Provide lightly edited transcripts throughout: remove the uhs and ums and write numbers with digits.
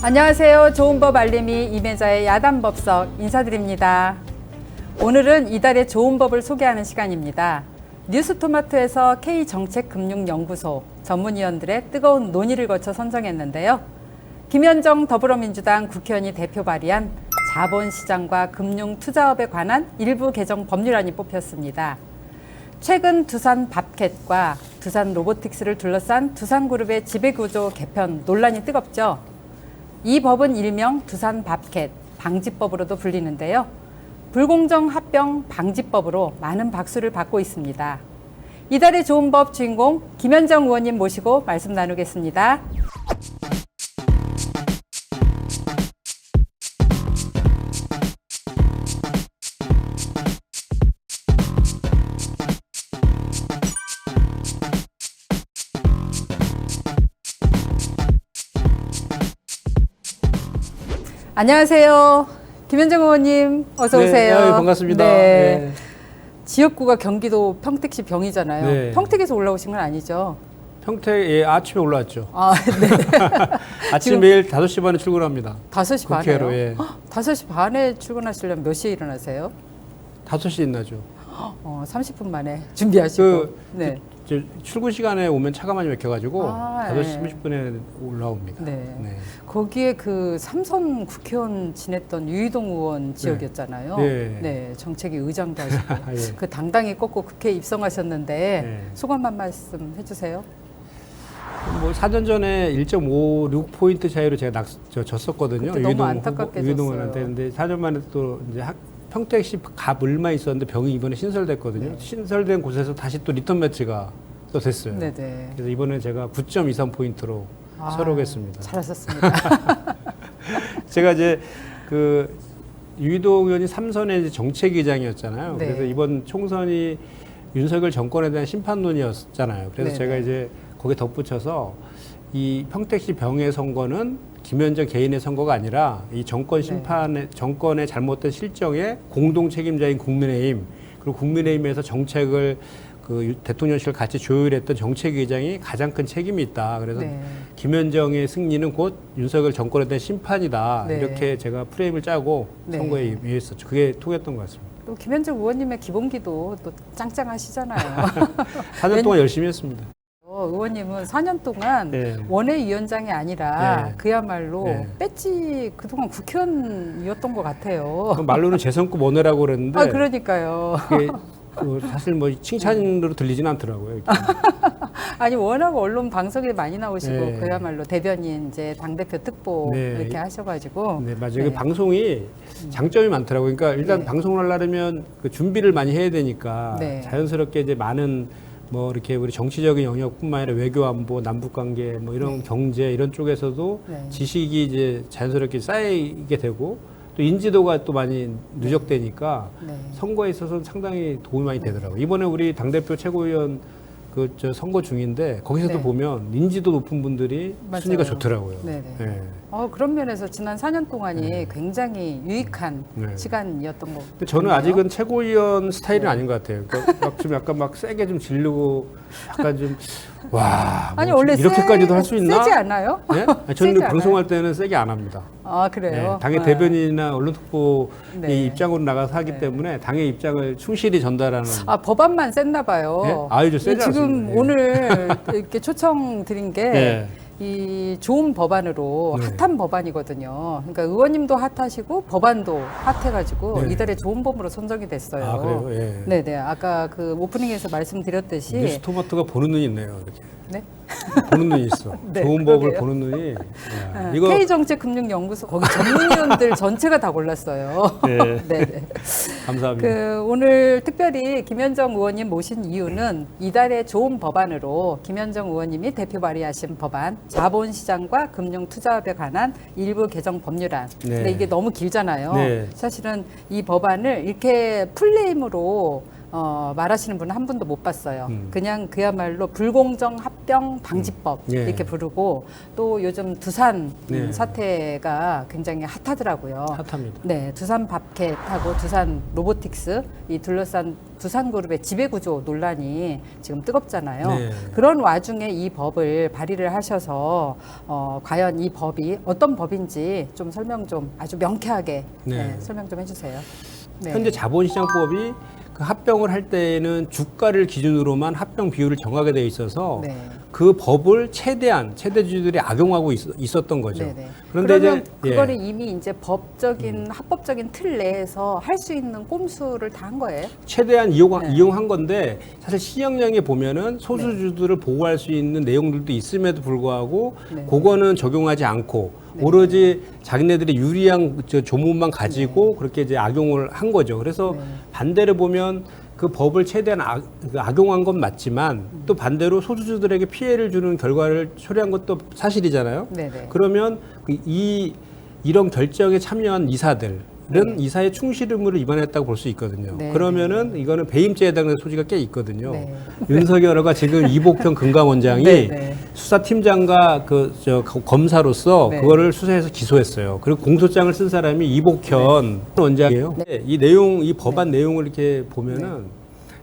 안녕하세요. 좋은법 알림이 임혜자의 야단법석 인사드립니다. 오늘은 이달의 좋은법을 소개하는 시간입니다. 뉴스토마토에서 K정책금융연구소 전문위원들의 뜨거운 논의를 거쳐 선정했는데요. 김현정 더불어민주당 국회의원이 대표 발의한 자본시장과 금융투자업에 관한 일부 개정 법률안이 뽑혔습니다. 최근 두산 밥캣과 두산 로보틱스를 둘러싼 두산그룹의 지배구조 개편 논란이 뜨겁죠. 이 법은 일명 두산 밥캣 방지법으로도 불리는데요. 불공정 합병 방지법으로 많은 박수를 받고 있습니다. 이달의 좋은 법 주인공 김현정 의원님 모시고 말씀 나누겠습니다. 안녕하세요. 김현정 의원님 어서 오세요. 네, 반갑습니다. 네. 네. 지역구가 경기도 평택시 병이잖아요. 네. 평택에서 올라오신 건 아니죠? 평택 아침에 올라왔죠. 아, 네. 아침 매일 5시 반에 출근합니다. 5시 국회로, 반에요? 예. 5시 반에 출근하시려면 몇 시에 일어나세요? 5시 인나죠. 30분 만에 준비하시고. 네. 출근 시간에 오면 차가 많이 막혀가지고 5시 네. 30분에 올라옵니다. 네. 네. 거기에 그 삼선 국회의원 지냈던 유이동 의원 지역이었잖아요. 네. 네. 정책위 의장도 하시고. 예. 그 당당히 꺾고 국회에 입성하셨는데 네. 소감 한 말씀 해주세요. 뭐 4년 전에 1.56포인트 차이로 제가 졌었거든요. 그때 너무 안타깝게 유이동 졌어요. 의원한테. 근데 4년 만에 또 이제 평택시 갑을마 있었는데 병이 이번에 신설됐거든요. 네. 신설된 곳에서 다시 또 리턴 매치가 또 됐어요. 네네. 그래서 이번에 제가 9.23포인트로 서러겠습니다. 잘하셨습니다. 제가 이제 그 유이동 의원이 3선의 정책위장이었잖아요. 네. 그래서 이번 총선이 윤석열 정권에 대한 심판론이었잖아요. 그래서 네네. 제가 이제 거기에 덧붙여서 이 평택시 병의 선거는 김현정 개인의 선거가 아니라 이 정권 심판의 정권의 잘못된 실정에 공동 책임자인 국민의힘 그리고 국민의힘에서 정책을 그 대통령실을 같이 조율했던 정책위장이 가장 큰 책임이 있다. 그래서 네. 김현정의 승리는 곧 윤석열 정권에 대한 심판이다. 네. 이렇게 제가 프레임을 짜고 네. 선거에 임했었죠. 그게 통했던 것 같습니다. 또 김현정 의원님의 기본기도 또 짱짱하시잖아요. 4년 동안 열심히 했습니다. 의원님은 4년 동안 네. 원외위원장이 아니라 네. 그야말로 네. 배지 그동안 국회의원이었던 것 같아요. 말로는 재선급 원외라고 그랬는데 아, 그러니까요. 그게 사실 뭐 칭찬으로 들리진 않더라고요. 이렇게. 아니 워낙 언론 방송에 많이 나오시고 네. 그야말로 대변인 이제 당대표 특보 네. 이렇게 하셔가지고 네, 맞아요. 네. 그 방송이 장점이 많더라고요. 그러니까 일단 네. 방송을 하려면 그 준비를 많이 해야 되니까 네. 자연스럽게 이제 많은 뭐 이렇게 우리 정치적인 영역뿐만 아니라 외교 안보, 남북 관계 뭐 이런 경제 이런 쪽에서도 네. 지식이 이제 자연스럽게 쌓이게 되고 또 인지도가 또 많이 누적되니까 네. 선거에 있어서는 상당히 도움이 많이 되더라고요. 이번에 우리 당대표 최고위원 선거 중인데 거기서도 네. 보면 인지도 높은 분들이 맞아요. 순위가 좋더라고요. 네네. 네. 그런 면에서 지난 4년 동안이 굉장히 유익한 네. 시간이었던 것 근데 저는 같네요. 아직은 최고위원 스타일은 네. 아닌 것 같아요. 그러니까 막 좀 약간 막 세게 좀 지르고 약간 좀 와, 아니 뭐 원래 이렇게까지도 할 수 있나? 세지 않아요? 네? 아니, 저는 세지 방송할 때는 세게 안 합니다. 아 그래요? 네, 당의 아. 대변인이나 언론특보의 네. 입장으로 나가서 하기 네. 때문에 당의 입장을 충실히 전달하는. 아 법안만 셌나 봐요. 네? 아유, 저 세지 지금 않습니다. 예. 오늘 이렇게 초청 드린 게 네. 이 좋은 법안으로 네. 핫한 법안이거든요. 그러니까 의원님도 핫하시고 법안도 핫해가지고 네. 이달의 좋은 법으로 선정이 됐어요. 아, 그래요? 예. 네네. 아까 그 오프닝에서 말씀드렸듯이 뉴스토마토가 보는 눈이 있네요. 이렇게. 네? 보는 눈이 있어. 네, 좋은 법을 그러게요. 보는 눈이. 야, 이거 K정책금융연구소 거기 전문위원들 전체가 다 골랐어요. 네. 네네. 감사합니다. 오늘 특별히 김현정 의원님 모신 이유는 이달의 좋은 법안으로 김현정 의원님이 대표 발의하신 법안 자본시장과 금융투자업에 관한 일부 개정 법률안. 근데 이게 너무 길잖아요. 네. 사실은 이 법안을 이렇게 풀네임으로 말하시는 분은 한 분도 못 봤어요. 그냥 그야말로 불공정 합병 방지법 예. 이렇게 부르고 또 요즘 두산 네. 사태가 굉장히 핫하더라고요. 핫합니다. 네, 두산 밥캣하고 두산 로보틱스 이 둘러싼 두산그룹의 지배구조 논란이 지금 뜨겁잖아요. 네. 그런 와중에 이 법을 발의를 하셔서 과연 이 법이 어떤 법인지 좀 설명 좀 아주 명쾌하게 네. 설명 좀 해주세요. 네. 현재 자본시장법이 그 합병을 할 때에는 주가를 기준으로만 합병 비율을 정하게 돼 있어서 네. 그 법을 최대주주들이 악용하고 있었던 거죠. 네네. 그런데 그러면 이제 그거를 이미 이제 법적인 합법적인 틀 내에서 할 수 있는 꼼수를 다 한 거예요. 최대한 네. 이용한 건데 사실 시행령에 보면은 소수주들을 보호할 수 있는 내용들도 있음에도 불구하고 네. 그거는 적용하지 않고 네. 오로지 자기네들이 유리한 조문만 가지고 그렇게 이제 악용을 한 거죠. 그래서 네. 반대로 보면 그 법을 최대한 악용한 건 맞지만 또 반대로 소수주들에게 피해를 주는 결과를 초래한 것도 사실이잖아요. 네네. 그러면 이런 결정에 참여한 이사들은 이사의 충실 의무를 위반했다고 볼 수 있거든요. 네. 그러면은 이거는 배임죄에 해당되는 소지가 꽤 있거든요. 네. 윤석열이가 지금 이복현 금감원장이 네, 네. 수사팀장과 검사로서 네. 그거를 수사해서 기소했어요. 그리고 공소장을 쓴 사람이 이복현 원장이에요. 네. 이 법안 내용을 이렇게 보면은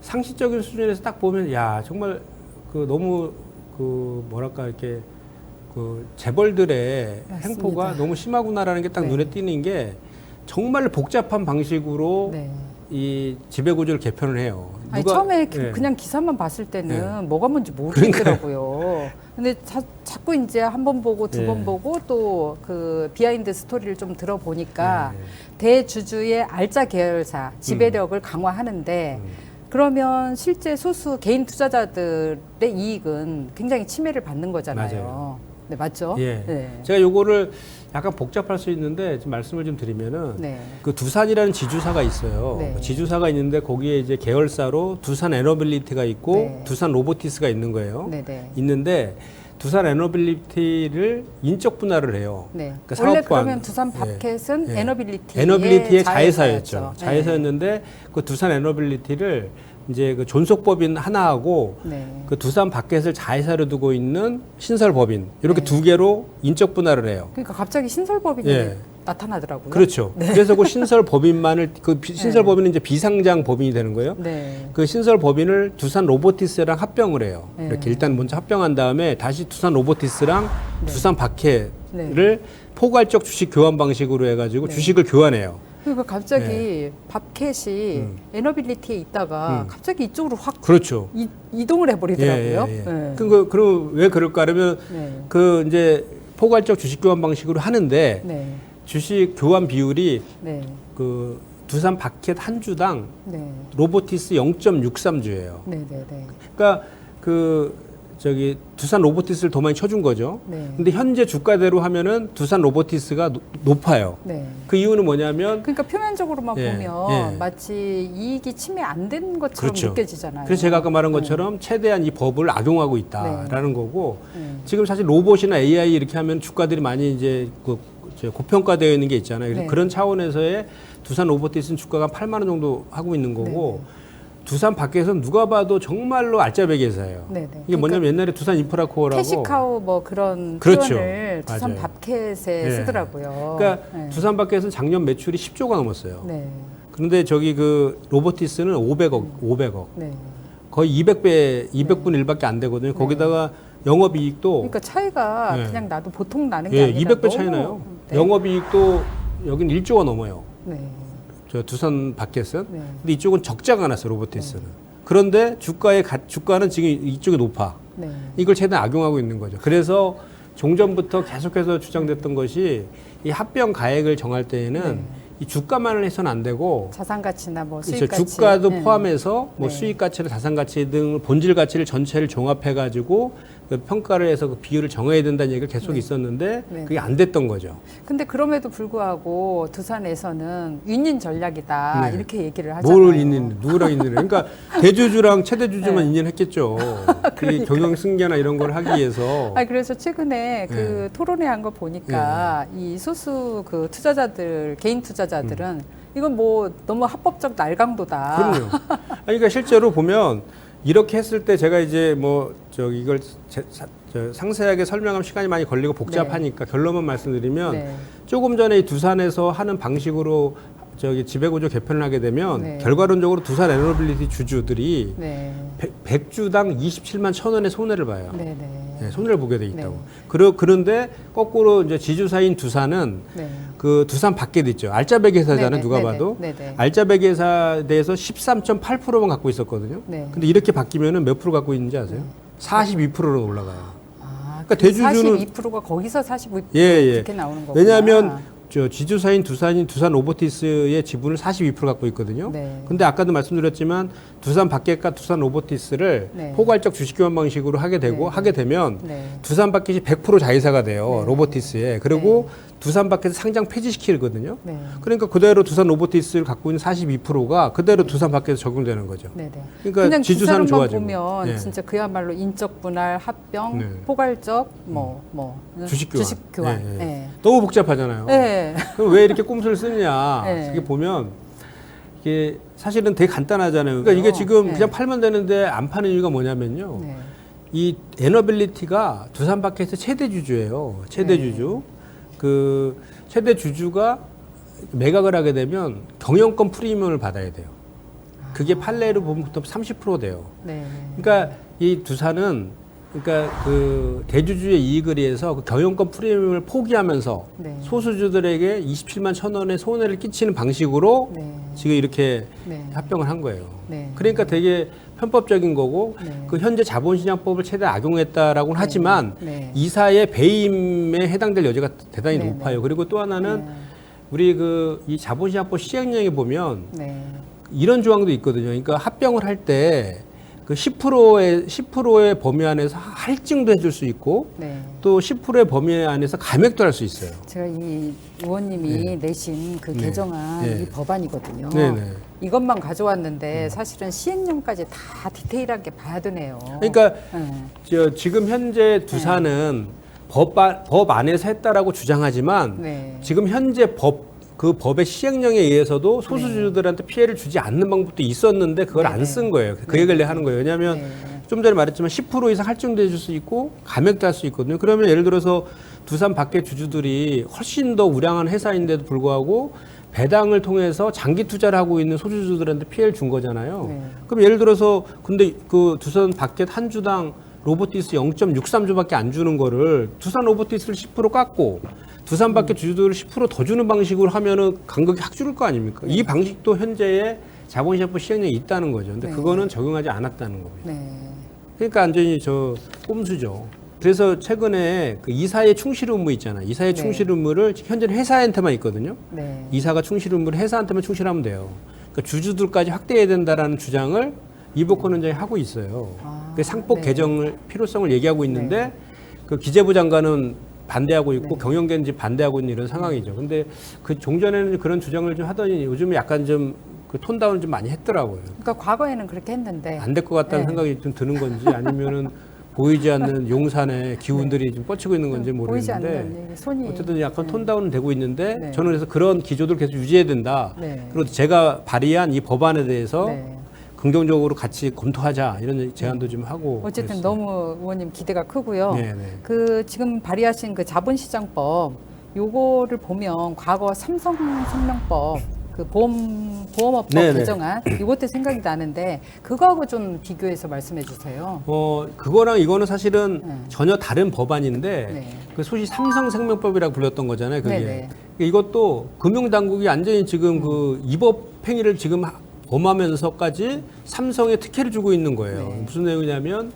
상식적인 수준에서 딱 보면 야 정말 너무 뭐랄까 이렇게 재벌들의 맞습니다. 행포가 너무 심하구나라는 게 딱 네. 눈에 띄는 게 정말 복잡한 방식으로 네. 이 지배구조를 개편을 해요. 아니, 처음에 예. 그냥 기사만 봤을 때는 네. 뭐가 뭔지 모르겠더라고요. 근데 자꾸 이제 한 번 보고 두 번 네. 보고 또 그 비하인드 스토리를 좀 들어보니까 네. 대주주의 알짜 계열사 지배력을 강화하는데 그러면 실제 소수 개인 투자자들의 이익은 굉장히 침해를 받는 거잖아요. 맞아요. 네, 맞죠? 예. 네. 제가 요거를 약간 복잡할 수 있는데 좀 말씀을 좀 드리면은 네. 그 두산이라는 지주사가 있어요. 네. 그 지주사가 있는데 거기에 이제 계열사로 두산 에너빌리티가 있고 네. 두산 로보티스가 있는 거예요. 네네. 있는데 두산 에너빌리티를 인적 분할을 해요. 네. 그러니까 원래 사업관. 그러면 두산 밥캣은 예. 에너빌리티의 에너빌리티의 자회사였죠. 자회사였죠. 네. 자회사였는데 그 두산 에너빌리티를 이제 그 존속법인 하나하고 네. 그 두산 밥켓을 자회사로 두고 있는 신설법인 이렇게 네. 두 개로 인적 분할을 해요. 그러니까 갑자기 신설법인이 예. 나타나더라고요. 그렇죠. 그래서 그 신설법인만을 신설법인은 이제 비상장 법인이 되는 거예요. 네. 그 신설법인을 두산 로보티스랑 합병을 해요. 네. 이렇게 일단 먼저 합병한 다음에 다시 두산 로보티스랑 두산 밥켓을 네. 포괄적 주식 교환 방식으로 해가지고 네. 주식을 교환해요. 그러니까 갑자기 밥캣이 에너빌리티에 있다가 갑자기 이쪽으로 확 그렇죠. 이동을 해버리더라고요. 예, 예, 예. 네. 그럼 왜 그럴까? 그러면 네. 그 이제 포괄적 주식 교환 방식으로 하는데 네. 주식 교환 비율이 네. 그 두산 밥켓 한 주당 네. 로보티스 0.63주예요. 네. 네. 네. 그러니까 두산 로보티스를 더 많이 쳐준 거죠. 네. 근데 현재 주가대로 하면은 두산 로보티스가 높아요. 네. 그 이유는 뭐냐면 그러니까 표면적으로만 예, 보면 예. 마치 이익이 침해 안 된 것처럼 그렇죠. 느껴지잖아요. 그래서 제가 아까 말한 것처럼 최대한 이 법을 악용하고 있다라는 거고 네. 지금 사실 로봇이나 AI 이렇게 하면 주가들이 많이 이제 고평가되어 있는 게 있잖아요. 그래서 네. 그런 차원에서의 두산 로보티스는 주가가 8만 원 정도 하고 있는 거고 두산 밖에서는 누가 봐도 정말로 알짜배기 회사예요. 네네. 이게 뭐냐면 옛날에 두산 인프라코어라고 캐시카우 뭐 그런 그렇죠. 표현을 두산 맞아요. 밥캣에 네. 쓰더라고요. 그러니까 네. 두산 밖에서는 작년 매출이 10조가 넘었어요. 네. 그런데 그 로보티스는 500억. 네. 거의 200배, 200분의 1밖에 안 되거든요. 거기다가 영업이익도 그러니까 차이가 네. 그냥 나도 보통 나는 게 예, 아니라 200배 차이 너무- 나요. 네. 영업이익도 여긴 1조가 넘어요. 네. 저 두산 밖에서는. 네. 근데 이쪽은 적자가 났어요, 로보티스는. 그런데 주가는 지금 이쪽이 높아. 네. 이걸 최대한 악용하고 있는 거죠. 그래서 종전부터 계속해서 주장됐던 것이 이 합병 가액을 정할 때에는 네. 이 주가만을 해서는 안 되고 자산 가치나 뭐 그렇죠. 수익 가치 주가도 네. 포함해서 뭐 네. 수익 가치를 자산 가치 등 본질 가치를 전체를 종합해 가지고 그 평가를 해서 그 비율을 정해야 된다는 얘기가 계속 있었는데 네. 그게 안 됐던 거죠. 근데 그럼에도 불구하고 두산에서는 윈윈 전략이다 네. 이렇게 얘기를 하잖아요. 뭘 있는 누구랑 있는 그러니까 대주주랑 최대주주만 네. 인연했겠죠. 이 경영 승계나 이런 걸 하기 위해서. 아니 그래서 최근에 그 토론회 한 거 보니까 이 소수 그 투자자들 개인 투자자들은 이건 뭐 너무 합법적 날강도다. 그럼요. 아니, 그러니까 실제로 보면 이렇게 했을 때 제가 이제 뭐 이걸 상세하게 설명하면 시간이 많이 걸리고 복잡하니까 결론만 말씀드리면 네. 조금 전에 이 두산에서 하는 방식으로 지배구조 개편을 하게 되면 네. 결과론적으로 두산 에너빌리티 주주들이 네. 100주당 27만 1,000원의 손해를 봐요. 네. 네, 손해를 보게 돼 있다고. 네. 그런데 거꾸로 이제 지주사인 두산은 네. 그 두산 밖에 있죠. 알짜배기 회사잖아요. 네네, 누가 네네, 봐도. 네네. 알짜배기 회사에 대해서 13.8%만 갖고 있었거든요. 네. 근데 이렇게 바뀌면은 몇 프로 갖고 있는지 아세요? 42%로 올라가요. 아, 그러니까 대주주는 42%가 거기서 45% 예. 이렇게 나오는 거구나. 왜냐하면 지주사인 두산 로보티스의 지분을 42% 갖고 있거든요. 네. 근데 아까도 말씀드렸지만 두산 바켓과 두산 로보티스를 네. 포괄적 주식 교환 방식으로 하게 되고 네. 하게 되면 네. 두산 바켓이 100% 자회사가 돼요. 네. 로보티스에. 그리고 두산 바켓을 상장 폐지시키거든요. 네. 그러니까 그대로 두산 로보티스를 갖고 있는 42%가 그대로 두산 바켓에 적용되는 거죠. 네네. 그러니까 그냥 지주사는 기사로만 좋아지고. 보면 네. 진짜 그야말로 인적 분할, 합병, 네. 포괄적, 주식 교환. 주식 교환. 네, 네. 네. 너무 복잡하잖아요. 네. 그럼 왜 이렇게 꼼수를 쓰느냐? 네. 이게 보면 이게 사실은 되게 간단하잖아요. 그러니까 이게 지금 네. 그냥 팔면 되는데 안 파는 이유가 뭐냐면요. 네. 이 에너빌리티가 두산 바켓의 최대 주주예요. 최대 네. 주주. 그 최대 주주가 매각을 하게 되면 경영권 프리미엄을 받아야 돼요. 그게 판례로 보면 보통 30% 돼요. 네. 그러니까 이 두산은 그러니까 그 대주주의 이익을 위해서 그 경영권 프리미엄을 포기하면서 네. 소수주들에게 27만 1,000원의 손해를 끼치는 방식으로 네. 지금 이렇게 네. 합병을 한 거예요. 네. 그러니까 되게 편법적인 거고 네. 그 현재 자본시장법을 최대 악용했다라고는 하지만 네. 이사의 배임에 해당될 여지가 대단히 네. 높아요. 그리고 또 하나는 네. 우리 그 이 자본시장법 시행령에 보면 네. 이런 조항도 있거든요. 그러니까 합병을 할 때 그 10%의 범위 안에서 할증도 해줄 수 있고 네. 또 10%의 범위 안에서 감액도 할 수 있어요. 제가 이 의원님이 내신 그 네. 개정안 네. 이 법안이거든요. 네네. 이것만 가져왔는데 사실은 시행령까지 다 디테일하게 봐야 되네요. 그러니까 네. 지금 현재 두산은 법 안에서 했다라고 주장하지만 네. 지금 현재 그 법의 시행령에 의해서도 소수주들한테 피해를 주지 않는 방법도 있었는데 그걸 네네. 안 쓴 거예요. 그 얘기를 내가 하는 거예요. 왜냐하면 네. 좀 전에 말했지만 10% 이상 할증도 해줄 수 있고 감액도 할 수 있거든요. 그러면 예를 들어서 두산 밖의 주주들이 훨씬 더 우량한 회사인데도 불구하고 배당을 통해서 장기 투자를 하고 있는 소주주들한테 피해를 준 거잖아요. 네. 그럼 예를 들어서 근데 그 두산 밖에 한 주당 로보티스 0.63주밖에 안 주는 거를 두산 로보티스를 10% 깎고 두산 밖에 주주들을 10% 더 주는 방식으로 하면은 간극이 확 줄을 거 아닙니까? 이 방식도 현재의 자본시장법 시행령에 있다는 거죠. 근데 네. 그거는 적용하지 않았다는 겁니다. 네. 그러니까 완전히 꼼수죠. 그래서 최근에 그 이사의 충실 의무 있잖아요. 이사의 네. 충실 의무를 현재는 회사한테만 있거든요. 네. 이사가 충실 의무를 회사한테만 충실하면 돼요. 그러니까 주주들까지 확대해야 된다라는 주장을 이복헌 원장이 하고 있어요. 아, 그 상법 네. 개정을 필요성을 얘기하고 있는데 그 기재부 장관은 반대하고 있고 네. 경영계는 반대하고 있는 이런 상황이죠. 근데 그 종전에는 그런 주장을 좀 하더니 요즘에 약간 좀 그 톤다운을 좀 많이 했더라고요. 그러니까 과거에는 그렇게 했는데 안 될 것 같다는 네. 생각이 좀 드는 건지 아니면은 보이지 않는 용산의 기운들이 좀 뻗치고 있는 건지 보이지 모르겠는데 않는 이 손이 어쨌든 약간 네. 톤다운은 되고 있는데 네. 저는 그래서 그런 기조들 계속 유지해야 된다. 네. 그리고 제가 발의한 이 법안에 대해서 네. 긍정적으로 같이 검토하자 이런 제안도 좀 하고 어쨌든 그랬어요. 너무 의원님 기대가 크고요. 네, 네. 그 지금 발의하신 그 자본시장법 요거를 보면 과거 삼성생명법 그 보험업법 네, 네. 개정안 이것도 생각이 나는데 그거하고 좀 비교해서 말씀해 주세요. 그거랑 이거는 사실은 네. 전혀 다른 법안인데 네. 그 소위 삼성생명법이라고 불렸던 거잖아요. 그게 네, 네. 이것도 금융당국이 완전히 지금 그 위법 행위를 지금 범하면서까지 삼성에 특혜를 주고 있는 거예요. 네. 무슨 내용이냐면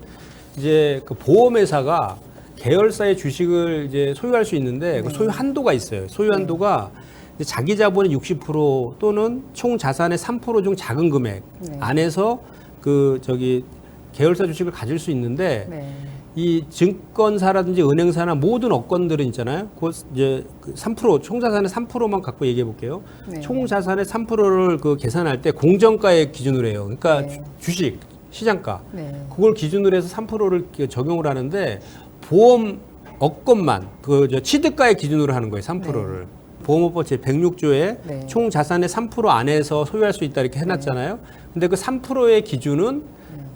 이제 그 보험회사가 계열사의 주식을 이제 소유할 수 있는데 그 네. 소유 한도가 있어요. 소유 한도가 이제 자기 자본의 60% 또는 총 자산의 3% 중 작은 금액 네. 안에서 계열사 주식을 가질 수 있는데 네. 이 증권사라든지 은행사나 모든 업권들은 있잖아요. 그 이제 3% 총자산의 3%만 갖고 얘기해 볼게요. 네. 총자산의 3%를 그 계산할 때 공정가에 기준으로 해요. 그러니까 네. 주식 시장가 네. 그걸 기준으로 해서 3%를 적용을 하는데 보험 업권만 취득가의 기준으로 하는 거예요. 3%를. 보험업법 제 106조에 네. 총 자산의 3% 안에서 소유할 수 있다 이렇게 해놨잖아요. 근데 그 3%의 기준은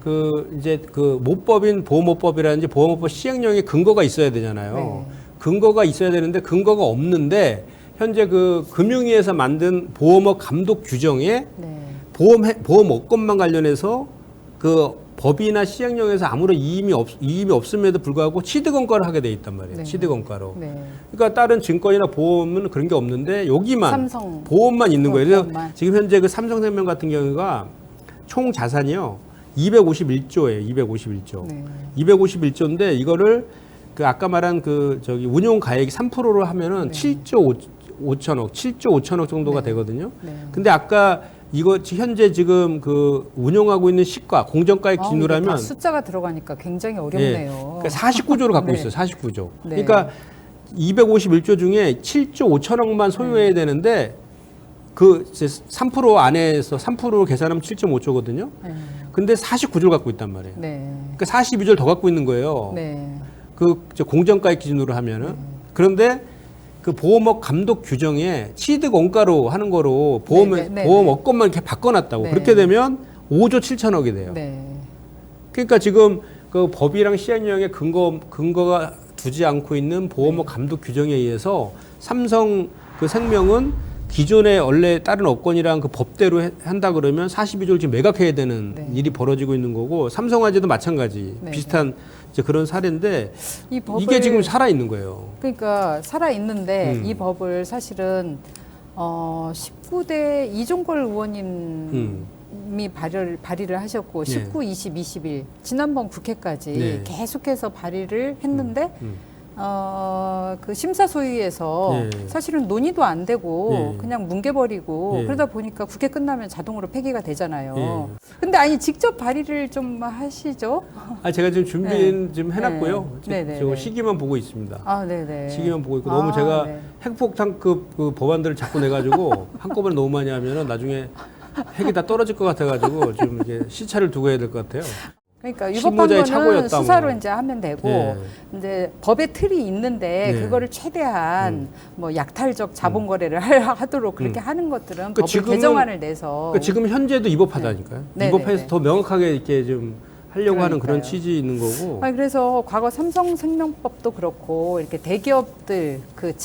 그 이제 그 모법인 보험업법이라든지 보험업법 시행령의 근거가 있어야 되잖아요. 네. 근거가 있어야 되는데 근거가 없는데 현재 그 금융위에서 만든 보험업 감독 규정에 네. 보험업권만 관련해서 그 법이나 시행령에서 아무런 이임이 없음에도 불구하고 취득원가를 하게 돼 있단 말이에요. 네. 취득원가로. 네. 그러니까 다른 증권이나 보험은 그런 게 없는데 여기만 삼성 보험만 있는 거예요. 그래서 보험만. 지금 현재 그 삼성생명 같은 경우가 총 자산이요 251조예요. 251조. 네. 251조인데 이거를 그 아까 말한 그 저기 운용 가액이 3%로 하면은 7조 5천억, 7조 5천억 정도가 되거든요. 네. 근데 아까 이거 현재 지금 그 운용하고 있는 시가 공정가액 이게 기준으로 다 하면 숫자가 들어가니까 굉장히 어렵네요. 그러니까 49조를 갖고 네. 있어요. 49조. 네. 그러니까 251조 중에 7조 5천억만 소유해야 되는데 그 이제 3% 안에서 3%로 계산하면 7.5조거든요. 네. 근데 49조를 갖고 있단 말이에요. 네. 그러니까 42조를 더 갖고 있는 거예요. 네. 그 공정가액 기준으로 하면은. 그런데 그 보험업 감독 규정에 취득 원가로 하는 거로 보험업권만 이렇게 바꿔놨다고. 네. 그렇게 되면 5조 7천억이 돼요. 네. 그러니까 지금 그 법이랑 시행령에 근거가 두지 않고 있는 보험업 감독 규정에 의해서 삼성 그 생명은 기존에 원래 다른 업권이랑 그 법대로 한다 그러면 42조를 지금 매각해야 되는 네. 일이 벌어지고 있는 거고 삼성화재도 마찬가지 네. 비슷한 이제 그런 사례인데 이 법을 이게 지금 살아 있는 거예요. 그러니까 살아 있는데 이 법을 사실은 19대 이종걸 의원님이 발의를 하셨고 네. 19, 20, 21 지난번 국회까지 네. 계속해서 발의를 했는데 그 심사소위에서 네. 사실은 논의도 안 되고 네. 그냥 뭉개버리고 네. 그러다 보니까 국회 끝나면 자동으로 폐기가 되잖아요. 네. 근데 아니 직접 발의를 좀 하시죠? 아 제가 지금 준비 네. 좀 해놨고요. 네. 네. 저 네. 시기만 보고 있습니다. 아, 네네. 시기만 보고 있고 너무 제가 네. 핵폭탄급 그 법안들을 자꾸 내가지고 한꺼번에 너무 많이 하면은 나중에 핵이 다 떨어질 것 같아가지고 좀 이게 시차를 두고 해야 될 것 같아요. 그러니까 실무자의 위법한 거는 착오였다, 수사로 뭐. 이제 하면 되고 네. 이제 법의 틀이 있는데 네. 그거를 최대한 뭐 약탈적 자본 거래를 하도록 그렇게 하는 것들은 그러니까 법을 지금은- 개정안을 내서 그러니까 지금 현재도 위법하다니까요. 네. 위법해서 네. 더 명확하게 이렇게 좀 하려고 하는 그런 그러니까요. 취지 있는 거고. 아니, 그래서 과거 삼성생명법도 그렇고 이렇게 대기업들 그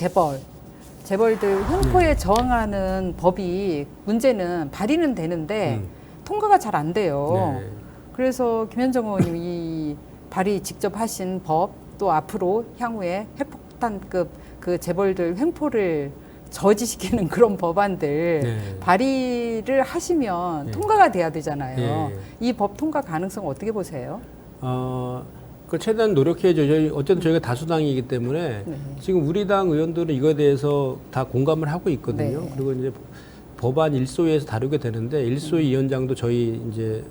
재벌들 횡포에 저항하는 법이 문제는 발의는 되는데 통과가 잘 안 돼요. 네. 그래서 김현정 의원님 이 발의 직접 하신 법 또 앞으로 향후에 핵폭탄급 그 재벌들 횡포를 저지시키는 그런 법안들 네. 발의를 하시면 네. 통과가 돼야 되잖아요. 네. 이 법 통과 가능성 어떻게 보세요? 그 최대한 노력해야죠. 어쨌든 저희가 다수당이기 때문에 네. 지금 우리 당 의원들은 이거에 대해서 다 공감을 하고 있거든요. 네. 그리고 이제 법안 1소위에서 다루게 되는데 1소위 위원장도 저희 이제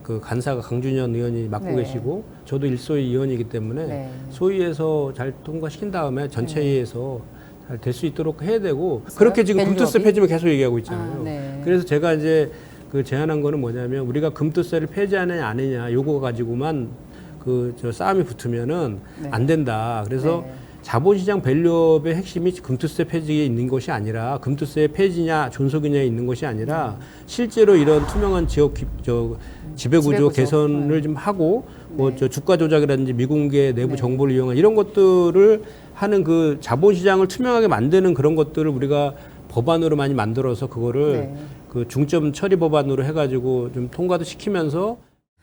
그 간사가 강준현 의원이 맡고 네. 계시고 저도 1소위 위원이기 때문에 네. 소위에서 잘 통과시킨 다음에 전체 회의에서 잘 될 수 있도록 해야 되고 그래서요? 그렇게 지금 밸류업이? 금투세 폐지만 계속 얘기하고 있잖아요. 아, 네. 그래서 제가 이제 그 제안한 거는 뭐냐면 우리가 금투세를 폐지하느냐 안 하느냐 요거 가지고만 그 저 싸움이 붙으면은 네. 안 된다. 그래서 네. 자본시장 밸류업의 핵심이 금투세 폐지에 있는 것이 아니라 금투세 폐지냐 존속이냐에 있는 것이 아니라 실제로 이런 투명한 지배구조 지배구조. 개선을 좀 하고 뭐 네. 저 주가 조작이라든지 미공개 내부 네. 정보를 이용한 이런 것들을 하는 그 자본시장을 투명하게 만드는 그런 것들을 우리가 법안으로 많이 만들어서 그거를 네. 그 중점 처리 법안으로 해가지고 좀 통과도 시키면서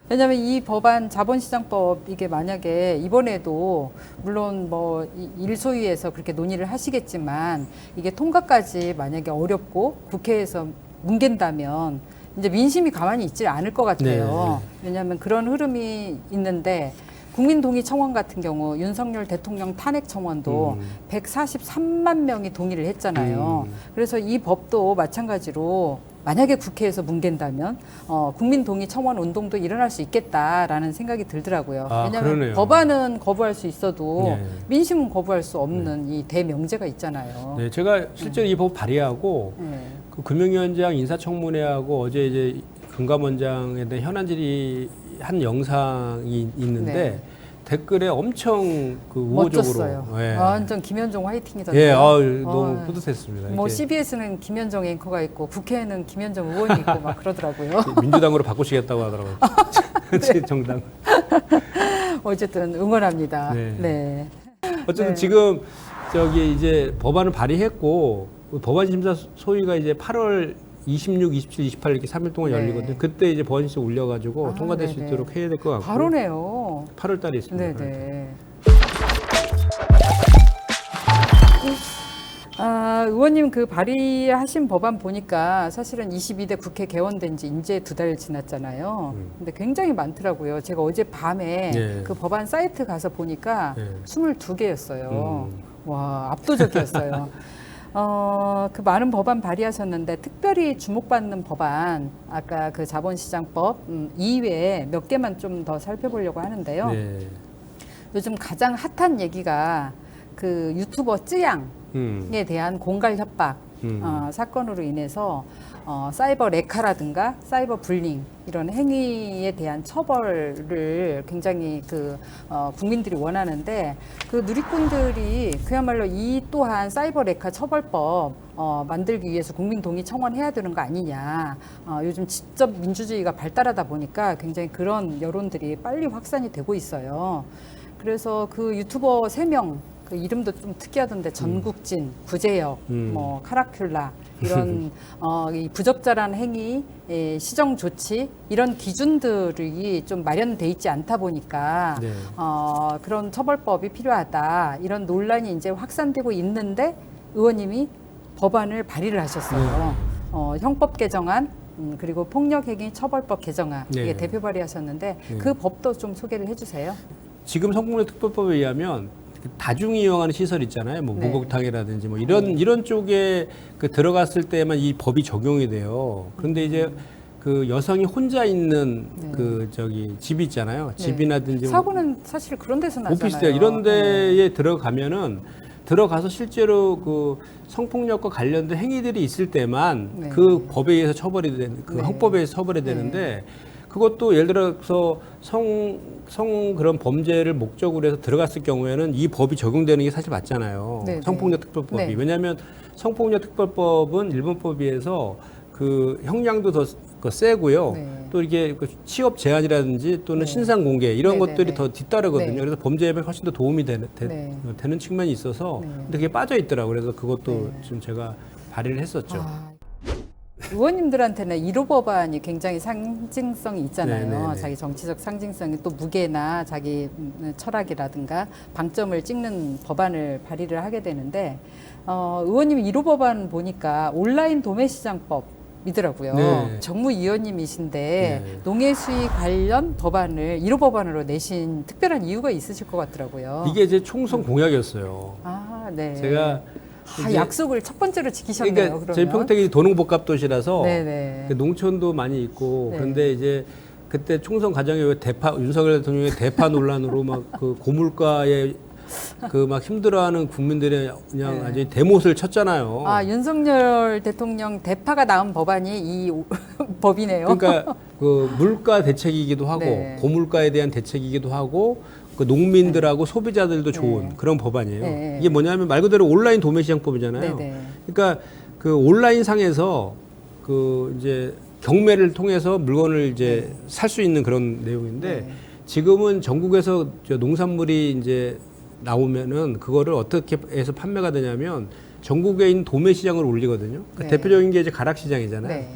왜냐하면 이 법안 자본시장법 이게 만약에 이번에도 물론 뭐 일소위에서 그렇게 논의를 하시겠지만 이게 통과까지 만약에 어렵고 국회에서 뭉갠다면 이제 민심이 가만히 있지 않을 것 같아요. 왜냐하면 그런 흐름이 있는데 국민동의 청원 같은 경우 윤석열 대통령 탄핵 청원도 143만 명이 동의를 했잖아요. 그래서 이 법도 마찬가지로 만약에 국회에서 뭉갠다면 국민 동의 청원 운동도 일어날 수 있겠다라는 생각이 들더라고요. 아, 왜냐하면 그러네요. 법안은 거부할 수 있어도 네. 민심은 거부할 수 없는 이 대명제가 있잖아요. 네, 제가 실제로 이 법 발의하고 네. 그 금융위원장 인사청문회하고 어제 이제 금감원장에 대한 현안 질의 한 영상이 있는데 네. 댓글에 엄청 그 우호적으로. 멋졌어요. 예. 완전 김현종 화이팅이던데요. 예, 너무 뿌듯했습니다. 뭐 이렇게 CBS는 김현종 앵커가 있고 국회에는 김현종 의원이 있고 막 그러더라고요. 민주당으로 바꾸시겠다고 하더라고요. 정당. 어쨌든 응원합니다. 네. 네. 어쨌든 네. 지금 저기 이제 법안을 발의했고 법안 심사 소위가 이제 8월 26, 27, 28 이렇게 3일 동안 네. 열리거든요. 그때 이제 법안실 올려가지고 통과될 수 네네. 있도록 해야 될 것 같고. 바로네요. 8월 달에 있습니다. 네네. 의원님 그 발의하신 법안 보니까 사실은 22대 국회 개원된 지 이제 2달 지났잖아요. 근데 굉장히 많더라고요. 제가 어제 밤에 네. 그 법안 사이트 가서 보니까 네. 22개였어요. 와, 압도적이었어요. 그 많은 법안 발의하셨는데 특별히 주목받는 법안, 아까 그 자본시장법 이외에 몇 개만 좀 더 살펴보려고 하는데요. 네. 요즘 가장 핫한 얘기가 그 유튜버 쯔양에 대한 공갈 협박 사건으로 인해서 사이버 레카라든가 사이버 불링 이런 행위에 대한 처벌을 굉장히 국민들이 원하는데 그 누리꾼들이 그야말로 이 또한 사이버 레카 처벌법 만들기 위해서 국민 동의 청원해야 되는 거 아니냐. 요즘 직접 민주주의가 발달하다 보니까 굉장히 그런 여론들이 빨리 확산이 되고 있어요. 그래서 그 유튜버 3명 그 이름도 좀 특이하던데 전국진, 구제역, 뭐 카라큘라 이런 이 부적절한 행위, 시정 조치 이런 기준들이 좀 마련돼 있지 않다 보니까 네. 그런 처벌법이 필요하다 이런 논란이 이제 확산되고 있는데 의원님이 법안을 발의를 하셨어요. 형법 개정안 그리고 폭력행위 처벌법 개정안 네. 이게 대표 발의하셨는데 그 법도 좀 소개를 해주세요. 지금 성폭력특별법에 의하면 다중이 이용하는 시설 있잖아요. 뭐 네. 목욕탕이라든지 뭐 이런 쪽에 그 들어갔을 때만 이 법이 적용이 돼요. 그런데 이제 그 여성이 혼자 있는 네. 그 저기 집이 있잖아요. 네. 집이라든지 사고는 사실 그런 데서 나잖아요. 오피스텔 이런 데에 들어가면은 들어가서 실제로 그 성폭력과 관련된 행위들이 있을 때만 네. 그 법에 의해서 처벌이 되는 그 네. 형법에 의해서 처벌이 되는데 그것도 예를 들어서 성 그런 범죄를 목적으로 해서 들어갔을 경우에는 이 법이 적용되는 게 사실 맞잖아요. 네, 성폭력 특별법이. 네. 왜냐하면 성폭력 특별법은 일본법에 비해서 그 형량도 더 세고요. 네. 또 이게 그 취업 제한이라든지 또는 네. 신상 공개 이런 네, 것들이 네, 네. 더 뒤따르거든요. 네. 그래서 범죄 예방에 훨씬 더 도움이 되는 네. 측면이 있어서 네. 근데 그게 빠져 있더라고요. 그래서 그것도 네. 지금 제가 발의를 했었죠. 의원님들한테는 1호 법안이 굉장히 상징성이 있잖아요. 네, 네, 네. 자기 정치적 상징성이 또 무게나 자기 철학이라든가 방점을 찍는 법안을 발의를 하게 되는데 의원님이 1호 법안 보니까 온라인 도매시장법 이더라고요. 네. 정무위원님이신데 네. 농해 수익 관련 법안을 1호 법안으로 내신 특별한 이유가 있으실 것 같더라고요. 이게 제 총선 공약이었어요. 네. 제가 이제 약속을 첫 번째로 지키셨네요. 그러니까 그러면. 저희 평택이 도농복합도시라서 네네. 그 농촌도 많이 있고 네. 그런데 이제 그때 총선 과정에 왜 윤석열 대통령의 대파 논란으로 막 그 고물가에 그 막 힘들어하는 국민들의 그냥 네. 아주 대못을 쳤잖아요. 윤석열 대통령 대파가 나온 법안이 이 법이네요. 그러니까 그 물가 대책이기도 하고 네. 고물가에 대한 대책이기도 하고 그 농민들하고 소비자들도 좋은 네. 그런 법안이에요. 네. 이게 뭐냐면 말 그대로 온라인 도매시장법이잖아요. 네네. 그러니까 그 온라인 상에서 그 이제 경매를 통해서 물건을 이제 살 수 있는 그런 내용인데 네. 지금은 전국에서 저 농산물이 이제 나오면은 그거를 어떻게 해서 판매가 되냐면 전국에 있는 도매시장을 올리거든요. 그 네. 대표적인 게 이제 가락시장이잖아요. 네.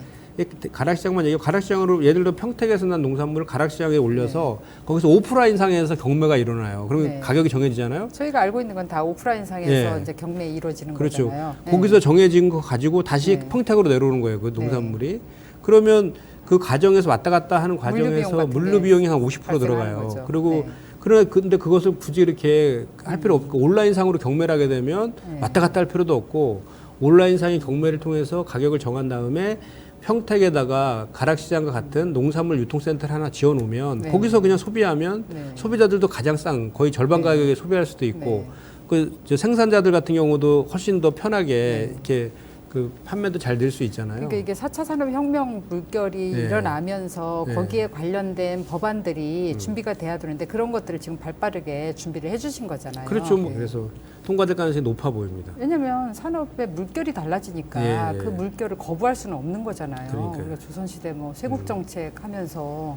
가락시장만 얘기하고 가락시장으로 예를 들어 평택에서 난 농산물을 가락시장에 올려서 거기서 오프라인 상에서 경매가 일어나요. 그러면 네. 가격이 정해지잖아요. 저희가 알고 있는 건 다 오프라인 상에서 네. 이제 경매 이루어지는 그렇죠. 거잖아요. 네. 거기서 정해진 거 가지고 다시 네. 평택으로 내려오는 거예요. 그 농산물이. 그러면 그 과정에서 왔다 갔다 하는 과정에서 같은 물류 게 비용이 한 50% 발생하는 들어가요. 거죠. 그리고 네. 근데 그것을 굳이 이렇게 할 필요 없고 온라인 상으로 경매를 하게 되면 네. 왔다 갔다 할 필요도 없고 온라인 상의 경매를 통해서 가격을 정한 다음에 평택에다가 가락시장과 같은 농산물 유통센터를 하나 지어놓으면 네. 거기서 그냥 소비하면 네. 소비자들도 가장 싼 거의 절반 네. 가격에 소비할 수도 있고 네. 그 생산자들 같은 경우도 훨씬 더 편하게 네. 이렇게 그 판매도 잘 될 수 있잖아요. 그러니까 이게 4차 산업혁명 물결이 네. 일어나면서 네. 거기에 관련된 법안들이 준비가 돼야 되는데 그런 것들을 지금 발빠르게 준비를 해주신 거잖아요. 그렇죠. 뭐 네. 그래서 통과될 가능성이 높아 보입니다. 왜냐하면 산업의 물결이 달라지니까 예, 예. 그 물결을 거부할 수는 없는 거잖아요. 그러니까요. 우리가 조선시대 뭐 세국 정책 하면서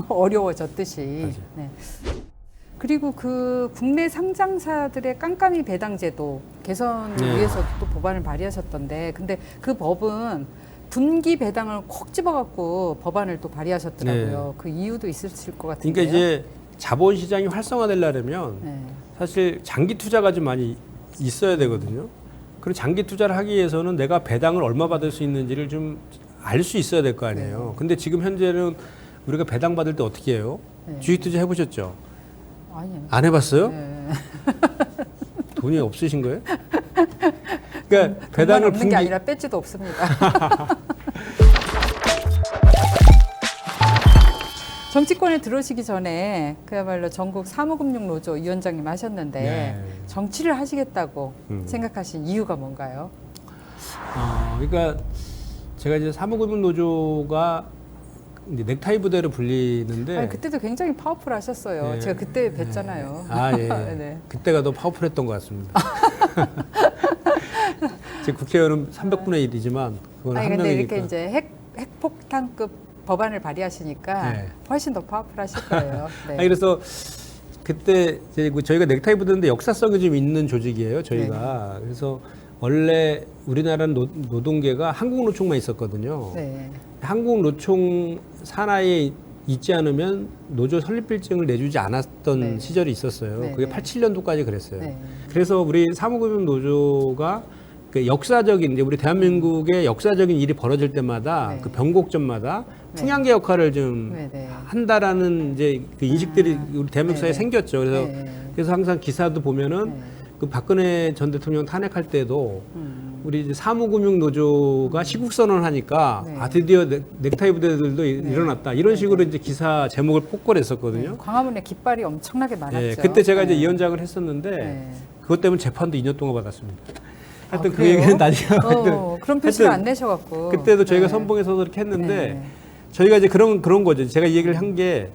어려워졌듯이. 맞아요. 네. 그리고 그 국내 상장사들의 깜깜이 배당 제도 개선을 네. 위해서 또 법안을 발의하셨던데, 근데 그 법은 분기 배당을 콕 집어갖고 법안을 또 발의하셨더라고요. 그 이유도 있으실 것 같은데요. 그러니까 이제 자본 시장이 활성화되려면 네. 사실 장기 투자가 좀 많이 있어야 되거든요. 그리고 장기 투자를 하기 위해서는 내가 배당을 얼마 받을 수 있는지를 좀 알 수 있어야 될 거 아니에요. 네. 근데 지금 현재는 우리가 배당 받을 때 어떻게 해요? 네. 주식 투자 해보셨죠? 아니요. 안 해봤어요? 네. 돈이 없으신 거예요? 그러니까 배당을 배당을 없는 게 아니라 배지도 없습니다. 정치권에 들어오시기 전에 그야말로 전국 사무금융노조 위원장님 하셨는데 네. 정치를 하시겠다고 생각하신 이유가 뭔가요? 그러니까 제가 이제 사무금융노조가 이제 넥타이 부대로 불리는데 아니, 그때도 굉장히 파워풀하셨어요. 네. 제가 그때 뵀잖아요. 예. 네. 그때가 더 파워풀했던 것 같습니다. 제 국회의원은 300분의 1이지만 그건 아니 한 근데 명이니까. 이렇게 이제 핵폭탄급 법안을 발의하시니까 네. 훨씬 더 파워풀하실 거예요. 네. 아니, 그래서 그때 이제 저희가 넥타이 부대인데 역사성이 좀 있는 조직이에요. 저희가. 그래서 원래 우리나라 노동계가 한국노총만 있었거든요. 네. 한국노총 산하에 있지 않으면 노조 설립일증을 내주지 않았던 네. 시절이 있었어요. 네, 그게 네. 87년도까지 그랬어요. 네. 그래서 우리 사무금융노조가 그 역사적인 이제 우리 대한민국의 역사적인 일이 벌어질 때마다 네. 그 변곡점마다 네. 풍향계 역할을 좀 네, 네. 한다라는 이제 그 인식들이 우리 대한민국 사회에 네, 네. 생겼죠. 그래서 네. 그래서 항상 기사도 보면은 네. 그 박근혜 전 대통령 탄핵할 때도 우리 이제 사무금융노조가 시국선언을 하니까 네. 아 드디어 넥타이 부대들도 일어났다 이런 식으로 이제 기사 제목을 폭거했었거든요. 네. 광화문에 깃발이 엄청나게 많았죠. 예, 그때 제가 이제 네. 위원장을 했었는데 네. 그것 때문에 재판도 2년 동안 받았습니다. 하여튼 그 그래요? 얘기는 나중에 그런 표시를 하여튼 안 내셔갖고 그때도 저희가 네. 선봉에서도 이렇게 했는데 네. 저희가 이제 그런 거죠. 제가 이 얘기를 한 게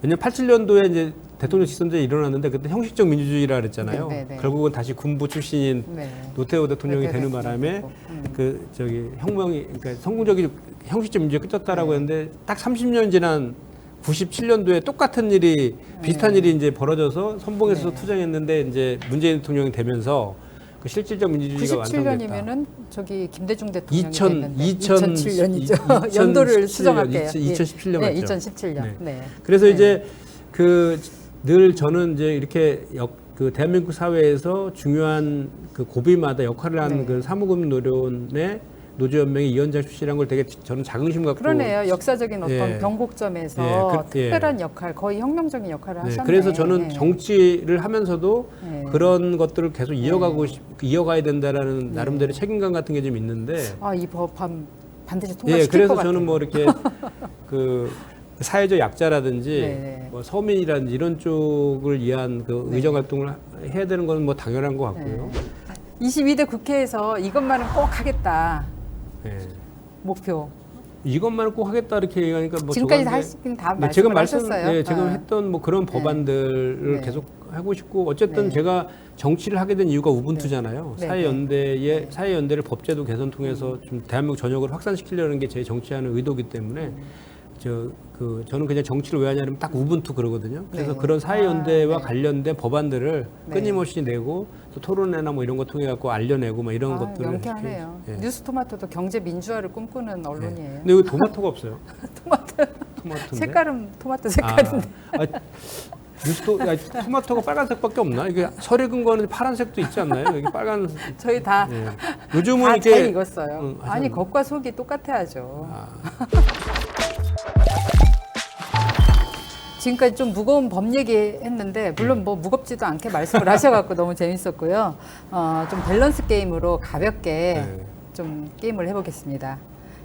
왜냐면 87년도에 이제 대통령 직선제가 일어났는데 그때 형식적 민주주의라 그랬잖아요. 네, 네, 네. 결국은 다시 군부 출신인 네. 노태우 대통령이 노태우 되는 대통령이 바람에 되고. 그 저기 혁명이 그러니까 성공적인 형식적 민주주의가 끝났다라고 네. 했는데 딱 30년 지난 97년도에 똑같은 일이 비슷한 일이 이제 벌어져서 선봉에서 네. 투쟁했는데 이제 문재인 대통령이 되면서 그 실질적 민주주의가 완성됐다. 97년이면은 저기 김대중 대통령이 2000, 됐는데 2007 2007년이죠. 연도를 2017 수정할게요. 2017년 네, 맞죠? 2017년. 네. 네. 그래서 네. 이제 그 늘 저는 이제 이렇게 그 대한민국 사회에서 중요한 그 고비마다 역할을 하는 네. 그 사무금융노련의 노조연맹의 위원장 출신이라는 걸 되게 저는 자긍심 갖고 그러네요. 역사적인 어떤 예. 변곡점에서 예, 특별한 역할, 거의 혁명적인 역할을 네, 하셨네. 그래서 저는 네. 정치를 하면서도 네. 그런 것들을 계속 이어가야 된다라는 나름대로 책임감 같은 게 좀 있는데 이 법안 반드시 예, 통과시킬 그래서 것 같아요. 저는 뭐 이렇게 그 사회적 약자라든지 네네. 뭐 서민이라든지 이런 쪽을 위한 그 네. 의정 활동을 해야 되는 건 뭐 당연한 것 같고요. 22대 국회에서 이것만은 꼭 하겠다. 예. 목표. 이것만을 꼭 하겠다 이렇게 얘기하니까 뭐 지금까지 저한테 하시긴 다 네, 지금 말씀을 하셨어요. 네, 지금 했던 뭐 그런 법안들을 네. 계속 하고 싶고 어쨌든 네. 제가 정치를 하게 된 이유가 우분투잖아요. 네. 사회연대를 법제도 개선 통해서 좀 대한민국 전역으로 확산시키려는 게 제 정치하는 의도이기 때문에 저는 그냥 정치를 왜 하냐면 딱 우분투 그러거든요. 그래서 네. 그런 사회연대와 네. 관련된 법안들을 네. 끊임없이 내고 또 토론회나 뭐 이런 거 통해 갖고 알려내고 뭐 이런 것들을 명쾌하네요. 이렇게, 예. 뉴스토마토도 경제 민주화를 꿈꾸는 언론이에요. 근데 여기 토마토가 없어요. 토마토인데. 색깔은 토마토 색깔인데. 토마토가 빨간색밖에 없나? 이게 설에 근 거는 파란색도 있지 않나요? 이게 빨간. 저희 다 예. 요즘은 다 이렇게 잘 익었어요. 응, 아니 하셨나? 겉과 속이 똑같아야죠. 지금까지 좀 무거운 법 얘기했는데 물론 뭐 무겁지도 않게 말씀을 하셔갖고 너무 재밌었고요. 좀 밸런스 게임으로 가볍게 네. 좀 게임을 해보겠습니다.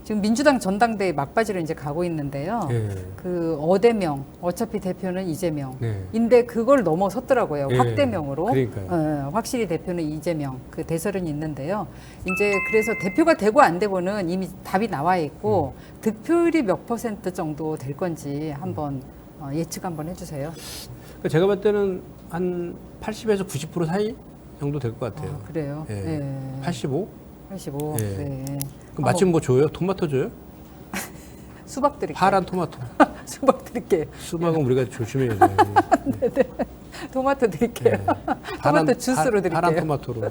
지금 민주당 전당대회 막바지로 이제 가고 있는데요. 예. 그 어대명, 어차피 대표는 이재명. 네. 인데 그걸 넘어섰더라고요. 예. 확대명으로. 그러니까요. 확실히 대표는 이재명. 그 대설은 있는데요. 이제 그래서 대표가 되고 안 되고는 이미 답이 나와 있고 득표율이 몇 % 정도 될 건지 한번 예측 한번 해주세요. 그러니까 제가 볼 때는 한 80에서 90% 사이 정도 될 것 같아요. 그래요? 예. 네. 85? 85. 예. 네. 그럼 마침 뭐 줘요? 토마토 줘요? 수박 드릴게요. 파란 토마토. 수박 드릴게요. 수박은 우리가 조심해야 돼요. 토마토 드릴게요. 토마토 주스로 드릴게요. 파란 토마토로.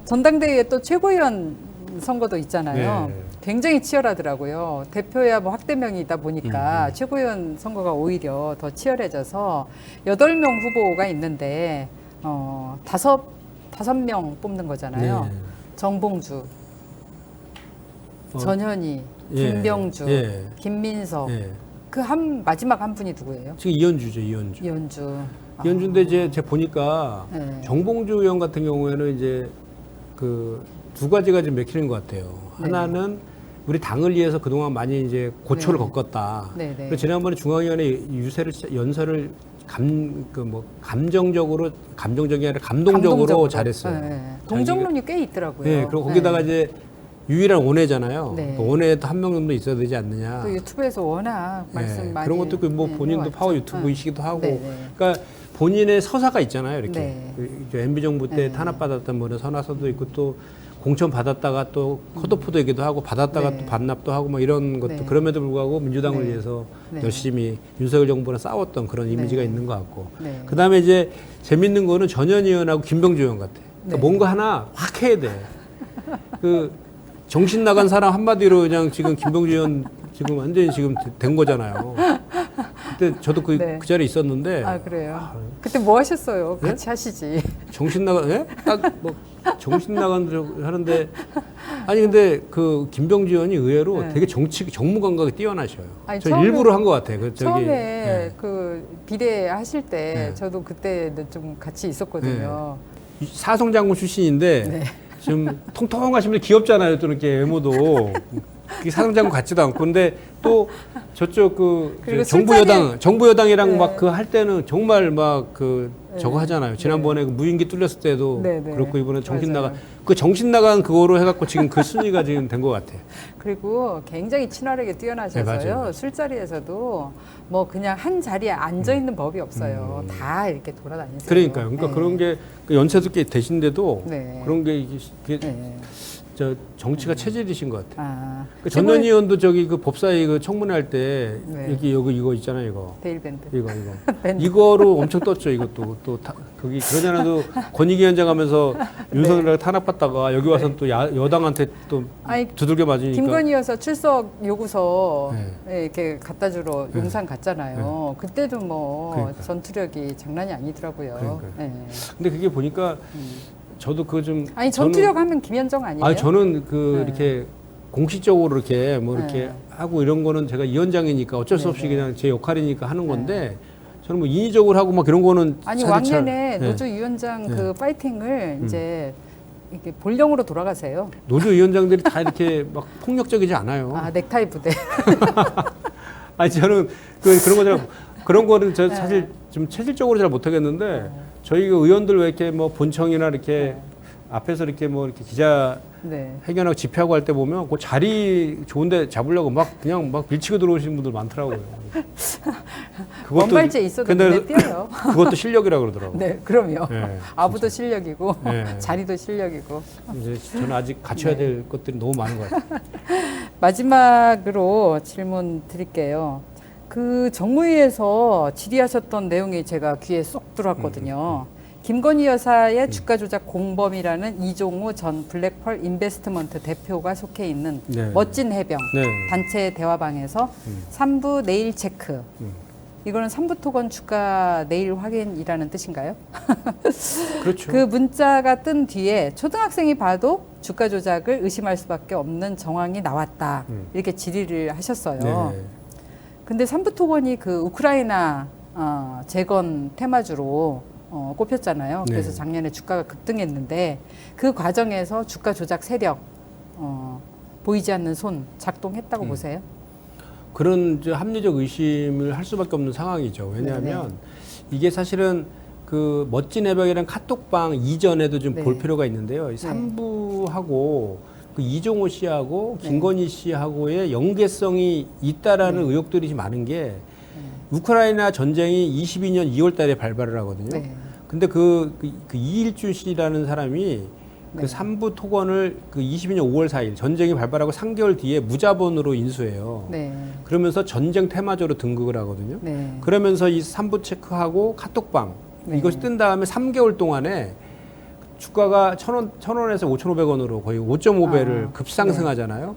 전당대회에 또 최고위원 선거도 있잖아요. 네. 굉장히 치열하더라고요. 대표야 뭐 확대명이다 보니까 최고위원 선거가 오히려 더 치열해져서 8명 후보가 있는데 다섯 명 뽑는 거잖아요. 네. 정봉주, 전현희, 예. 김병주, 예. 김민석. 예. 그 마지막 한 분이 누구예요? 지금 이현주죠, 이현주. 이현주. 이현주인데 이제 제가 보니까 네. 정봉주 의원 같은 경우에는 이제 그 두 가지가 좀 맥히는 것 같아요. 네. 하나는 우리 당을 위해서 그동안 많이 이제 고초를 네. 겪었다. 네, 네. 그래서 지난번에 중앙위원회 연설을 감정적으로 감정적이 아니라 감동적으로 잘했어요. 네. 동정론이 꽤 있더라고요. 네, 그리고 거기다가 네. 이제 유일한 원외잖아요. 네. 그 원외에도 한 명 정도 있어야 되지 않느냐. 또 유튜브에서 워낙 말씀 많이 그런 것도 있고 뭐 본인도 해왔죠. 파워 유튜브이시기도 하고, 네, 네. 그러니까 본인의 서사가 있잖아요. 이렇게 네. MB 정부 때 네. 탄압받았던 뭐 선화서도 있고 또 공천 받았다가 또 컷오프도 얘기도 하고 받았다가 네. 또 반납도 하고 뭐 이런 것도 네. 그럼에도 불구하고 민주당을 네. 위해서 네. 열심히 윤석열 정부랑 싸웠던 그런 이미지가 네. 있는 것 같고, 네. 그 다음에 이제 재밌는 거는 전현희 의원하고 김병주 의원 같아. 그러니까 네. 뭔가 하나 확 해야 돼. 그 정신 나간 사람 한마디로 그냥 지금 김병주 의원 지금 완전히 지금 된 거잖아요. 그때 저도 그, 네. 그 자리에 있었는데 아 그래요? 그때 뭐 하셨어요? 네? 같이 하시지. 정신 나간, 예? 딱 뭐 정신 나간 줄 하는데 아니 근데 그 김병주 의원이 의외로 네. 되게 정무 감각이 뛰어나셔요. 아니, 저 처음에- 일부러 한 것 같아요. 그 저기, 처음에 예. 그 비례 하실 때 네. 저도 그때는 좀 같이 있었거든요. 사성 장군 출신인데 네. 지금 통통하시면 귀엽잖아요. 또 이렇게 외모도. 그 사성 장군 같지도 않고 근데 또 저쪽 그 그리고 정부 여당이랑 네. 막 그 할 때는 정말 막 그 네. 저거 하잖아요. 지난번에 그 무인기 뚫렸을 때도 네, 네. 그렇고 이번에 정신 맞아요. 나간 그 정신 나간 그거로 해갖고 지금 그 순위가 지금 된 것 같아요. 그리고 굉장히 친화력이 네, 뛰어나셔서요. 맞아요. 술자리에서도 뭐 그냥 한 자리에 앉아 있는 법이 없어요. 다 이렇게 돌아다니세요. 그러니까요. 그러니까 네. 그런 게 그 연세도 꽤 되신데도 네. 그런 게 이게 네. 저 정치가 체질이신 것 같아요. 아, 그 전현희 의원도 저기 그 법사위 그 청문회 할 때 네. 여기 이거 있잖아요, 이거. 데일밴드. 이거 밴드. 이거로 엄청 떴죠. 이것도 또 거기 그러잖아도 권익위원장 하면서 윤석열을 탄압받다가 여기 와서 또 여당한테 또 아니, 두들겨 맞으니까 김건희 여사 출석 요구서 네. 이렇게 갖다 주러 네. 용산 갔잖아요. 그때도 뭐 그러니까. 전투력이 장난이 아니더라고요. 그러니까요. 네. 근데 그게 보니까 저도 그 좀 아니 전투력 하면 김현정 아니에요? 아니 저는 그 네. 이렇게 공식적으로 이렇게 뭐 이렇게 네. 하고 이런 거는 제가 위원장이니까 어쩔 수 네, 없이 네. 그냥 제 역할이니까 하는 건데 저는 뭐 인위적으로 하고 막 이런 거는 아니 사실 왕년에 네. 노조위원장 네. 그 파이팅을 이제 이렇게 본령으로 돌아가세요. 노조 위원장들이 다 이렇게 막 폭력적이지 않아요. 아 넥타이 부대. 아니 저는 그런 거잖아. 그런 거는 저 네. 사실 좀 체질적으로 잘 못하겠는데 저희 그 의원들 왜 이렇게 뭐 본청이나 이렇게 앞에서 이렇게 뭐 이렇게 기자 네. 회견하고 집회하고 할 때 보면 그 자리 좋은데 잡으려고 막 그냥 막 밀치고 들어오시는 분들 많더라고요. 원발제 있어도 근데 눈에 띄어요. 그것도 실력이라 그러더라고요. 네, 그럼요. 네, 아부도 실력이고 네. 자리도 실력이고. 이제 저는 아직 갖춰야 네. 될 것들이 너무 많은 것 같아요. 마지막으로 질문 드릴게요. 그 정무위에서 질의하셨던 내용이 제가 귀에 쏙 들어왔거든요. 김건희 여사의 주가 조작 공범이라는 이종우 전 블랙펄 인베스트먼트 대표가 속해 있는 네. 멋진 해병 네. 단체 대화방에서 3부 내일 체크. 이거는 3부 토건 주가 내일 확인이라는 뜻인가요? 그렇죠. 그 문자가 뜬 뒤에 초등학생이 봐도 주가 조작을 의심할 수밖에 없는 정황이 나왔다. 이렇게 질의를 하셨어요. 네. 근데 3부 토건이 그 우크라이나 재건 테마주로 꼽혔잖아요. 네. 그래서 작년에 주가가 급등했는데 그 과정에서 주가 조작 세력 보이지 않는 손 작동했다고 보세요? 그런 이제 합리적 의심을 할 수밖에 없는 상황이죠. 왜냐하면 이게 사실은 그 멋진 해병이란 카톡방 이전에도 좀 볼 필요가 있는데요. 이 삼부하고 그 이종호 씨하고 김건희 씨하고의 연계성이 있다라는 의혹들이 좀 많은 게 우크라이나 전쟁이 22년 2월 달에 발발을 하거든요. 근데 그 이일준 씨라는 사람이 그 삼부 토건을 그 22년 5월 4일 전쟁이 발발하고 3개월 뒤에 무자본으로 인수해요. 그러면서 전쟁 테마저로 등극을 하거든요. 그러면서 이 삼부 체크하고 카톡방 이것이 뜬 다음에 3개월 동안에 주가가 1,000원에서 5,500원으로 거의 5.5배를 급상승하잖아요.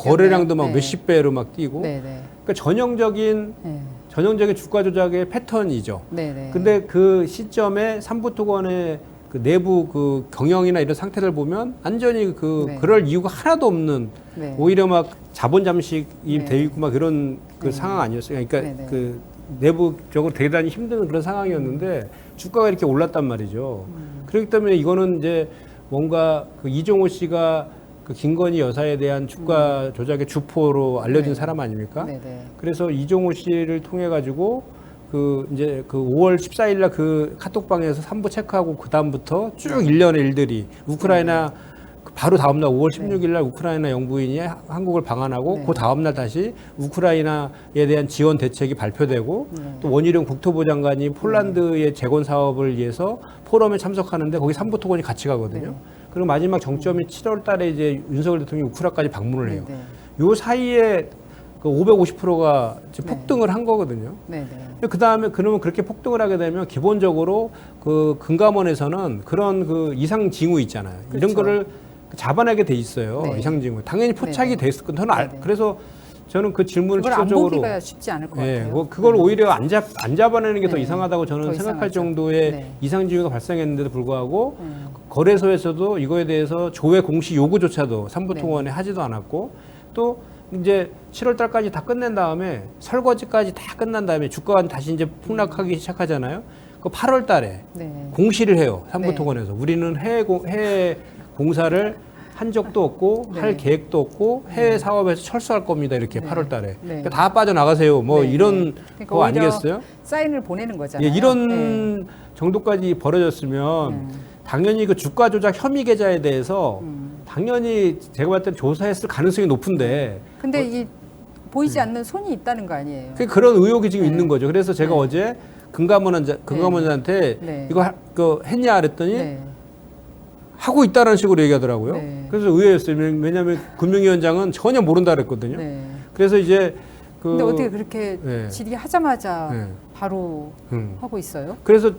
거래량도 막 몇십 배로 막 뛰고. 그러니까 전형적인 주가 조작의 패턴이죠. 근데 그 시점에 삼부토건의 그 내부 그 경영이나 이런 상태를 보면 완전히 그럴 이유가 하나도 없는 오히려 막 자본 잠식이 돼 있고 막 그런 그 상황 아니었어요. 그러니까 그 내부적으로 대단히 힘든 그런 상황이었는데 주가가 이렇게 올랐단 말이죠. 그렇기 때문에 이거는 이제 뭔가 그 이종호 씨가 그 김건희 여사에 대한 주가 조작의 주포로 알려진 사람 아닙니까? 그래서 이종호 씨를 통해 가지고 그 이제 그 5월 14일 날 그 카톡방에서 3부 체크하고 그 다음부터 쭉 일련의 일들이 우크라이나 바로 다음 날 5월 16일 날 우크라이나 영부인이 한국을 방한하고 그 다음 날 다시 우크라이나에 대한 지원 대책이 발표되고 또 원희룡 국토부 장관이 폴란드의 재건 사업을 위해서 포럼에 참석하는데 거기 삼부 토건이 같이 가거든요. 그리고 마지막 정점이 7월 달에 이제 윤석열 대통령이 우크라까지 방문을 해요. 요 사이에 그 550%가 폭등을 한 거거든요. 그 다음에 그러면 그렇게 폭등을 하게 되면 기본적으로 그 금감원에서는 그런 그 이상 징후 있잖아요. 이런 거를 잡아내게 돼 있어요. 이상 징후. 당연히 포착이 돼 있을 건데 그래서 저는 그 질문을 그걸 안 직접적으로 보기가 쉽지 않을 것 같아요. 그걸 오히려 안 잡아내는 게 더 이상하다고 저는 생각할 정도의 이상 징후가 발생했는데도 불구하고 거래소에서도 이거에 대해서 조회 공시 요구조차도 삼부통원에 하지도 않았고 또 이제 7월 달까지 다 끝낸 다음에 설거지까지 다 끝난 다음에 주가가 다시 이제 폭락하기 시작하잖아요. 그 8월 달에 공시를 해요. 삼부토건에서. 우리는 해외 공사를 한 적도 없고 할 계획도 없고 해외 사업에서 철수할 겁니다. 이렇게 8월 달에. 그러니까 다 빠져나가세요. 뭐 이런 그러니까 거 아니겠어요? 사인을 보내는 거잖아요. 이런 정도까지 벌어졌으면 당연히 그 주가 조작 혐의 계좌에 대해서 당연히 제가 봤을 때 조사했을 가능성이 높은데 근데 이 보이지 않는 손이 있다는 거 아니에요. 그런 의혹이 지금 있는 거죠. 그래서 제가 어제 금감원한테 이거 했냐 그랬더니 하고 있다는 식으로 얘기하더라고요. 그래서 의외였어요. 왜냐하면 금융위원장은 전혀 모른다 그랬거든요. 그래서 이제 근데 어떻게 그렇게 질의하자마자 바로 하고 있어요? 그래서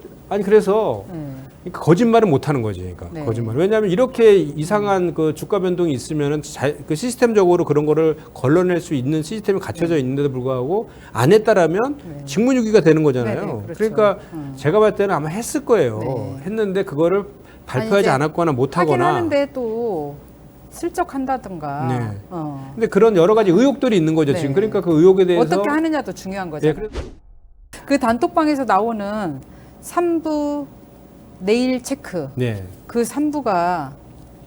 거짓말은 못 하는 거지. 그러니까 거짓말. 왜냐하면 이렇게 이상한 그 주가 변동이 있으면은 그 시스템적으로 그런 거를 걸러낼 수 있는 시스템이 갖춰져 있는데도 불구하고 안 했다라면 직무유기가 되는 거잖아요. 그렇죠. 그러니까 제가 봤을 때는 아마 했을 거예요. 했는데 그거를 발표하지 않았거나 못 하거나. 하긴 하는데 또 슬쩍 한다든가. 근데 그런 여러 가지 의혹들이 있는 거죠. 지금 그러니까 그 의혹에 대해서 어떻게 하느냐도 중요한 거죠. 그 단톡방에서 나오는 3부 내일 체크. 그 3부가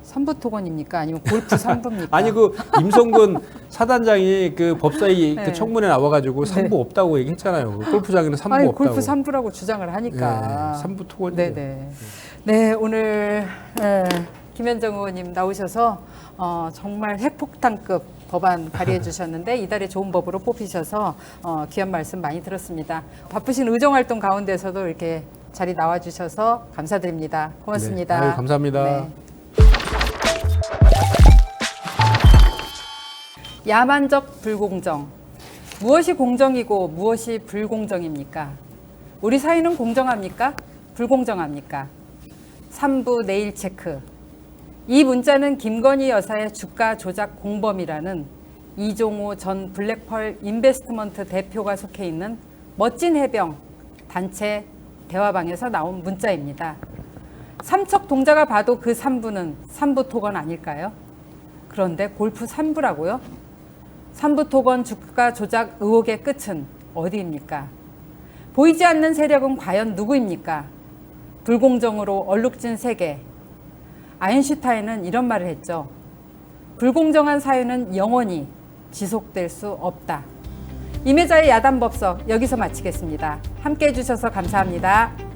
삼부토건입니까? 아니면 골프 3부입니까? 아니 그 임성근 사단장이 그 법사위 그 청문회 나와가지고 3부 없다고 얘기했잖아요. 골프장에는 3부 없다고. 골프 3부라고 주장을 하니까. 3부 토건이. 네, 오늘 김현정 의원님 나오셔서 정말 핵폭탄급 법안 발의해 주셨는데 이달의 좋은 법으로 뽑히셔서 귀한 말씀 많이 들었습니다. 바쁘신 의정활동 가운데서도 이렇게 자리 나와주셔서 감사드립니다. 고맙습니다. 아유, 감사합니다. 야만적 불공정. 무엇이 공정이고 무엇이 불공정입니까? 우리 사회는 공정합니까? 불공정합니까? 3부 내일 체크. 이 문자는 김건희 여사의 주가 조작 공범이라는 이종호 전 블랙펄 인베스트먼트 대표가 속해 있는 멋진 해병 단체 대화방에서 나온 문자입니다. 삼척 동자가 봐도 그 3부는 3부 토건 아닐까요? 그런데 골프 3부라고요? 3부 토건 주가 조작 의혹의 끝은 어디입니까? 보이지 않는 세력은 과연 누구입니까? 불공정으로 얼룩진 세계. 아인슈타인은 이런 말을 했죠. 불공정한 사회는 영원히 지속될 수 없다. 임혜자의 야단법석 여기서 마치겠습니다. 함께해 주셔서 감사합니다.